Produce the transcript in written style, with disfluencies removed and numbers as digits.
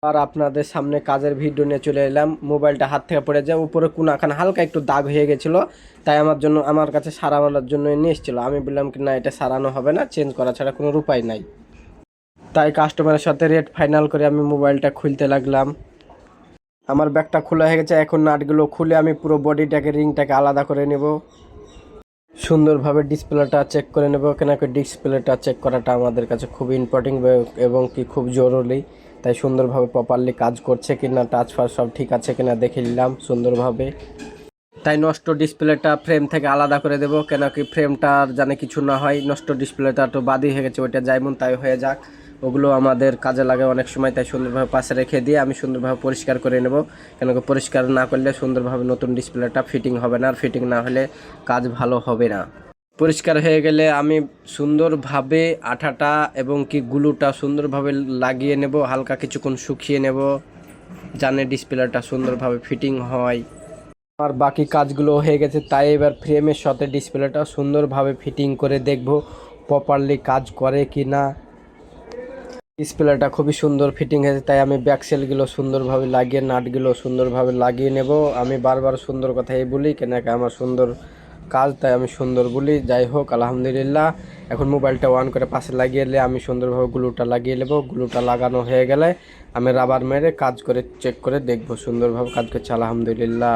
আর আপনাদের সামনে কাজের ভিডিও নিয়ে চলে এলাম। মোবাইলটা হাত থেকে পড়ে যায়, উপরে কোনাখানে হালকা একটু দাগ হয়ে গেছিলো, তাই আমার কাছে সারানোর জন্য নিয়ে এসেছিলো। আমি বললাম কি না, এটা সারানো হবে না, চেঞ্জ করা ছাড়া কোনো উপায় নাই। তাই কাস্টমারের সাথে রেট ফাইনাল করে আমি মোবাইলটা খুলতে লাগলাম। আমার ব্যাগটা খোলা হয়ে গেছে, এখন নাটগুলো খুলে আমি পুরো বডিটাকে, রিংটাকে আলাদা করে নেব। সুন্দরভাবে ডিসপ্লেটা চেক করে নেব, কেন কি ডিসপ্লেটা চেক করাটা আমাদের কাছে খুব ইম্পর্টেন্ট এবং কি খুব জরুরি। তাই সুন্দরভাবে প্রপারলি কাজ করছে কিনা, টাচ ফাচ সব ঠিক আছে কিনা দেখে নিলাম সুন্দরভাবে। তাই নষ্ট ডিসপ্লেটা ফ্রেম থেকে আলাদা করে দেবো, কেন কি ফ্রেমটার জানে কিছু না হয়। নষ্ট ডিসপ্লেটা তো বাদই হয়ে গেছে, ওইটা যাইমন তাই হয়ে যাক, ওগুলো আমাদের কাজে লাগে অনেক সময়। তাই সুন্দরভাবে পাশে রেখে দিয়ে আমি সুন্দরভাবে পরিষ্কার করে নেব, কেন কি পরিষ্কার না করলে সুন্দরভাবে নতুন ডিসপ্লেটা ফিটিং হবে না, আর ফিটিং না হলে কাজ ভালো হবে না। পরিষ্কার হয়ে গেলে আমি সুন্দরভাবে আঠাটা এবং কি গ্লুটা সুন্দরভাবে লাগিয়ে নেব, হালকা কিছুক্ষণ শুকিয়ে নেব, জানে ডিসপ্লেটা সুন্দরভাবে ফিটিং হয়। আর বাকি কাজগুলো হয়ে গেছে, তাই এবার ফ্রেমের সাথে ডিসপ্লেটা সুন্দরভাবে ফিটিং করে দেখব প্রপারলি কাজ করে কি না। ডিসপ্লেটা খুবই সুন্দর ফিটিং হয়েছে, তাই আমি ব্যাকসেলগুলো সুন্দরভাবে লাগিয়ে, নাটগুলো সুন্দরভাবে লাগিয়ে নেব। আমি বারবার সুন্দর কথাই বলি, কেন কি আমার সুন্দর কাজ, তাই আমি সুন্দর বলি। যাই হোক, আলহামদুলিল্লাহ। এখন মোবাইলটা অন করে পাশে লাগিয়ে এলে আমি সুন্দরভাবে গ্লুটা লাগিয়ে নেব। গ্লুটা লাগানো হয়ে গেলে আমি রাবার মেরে কাজ করে চেক করে দেখব সুন্দরভাবে কাজ করছে, আলহামদুলিল্লাহ।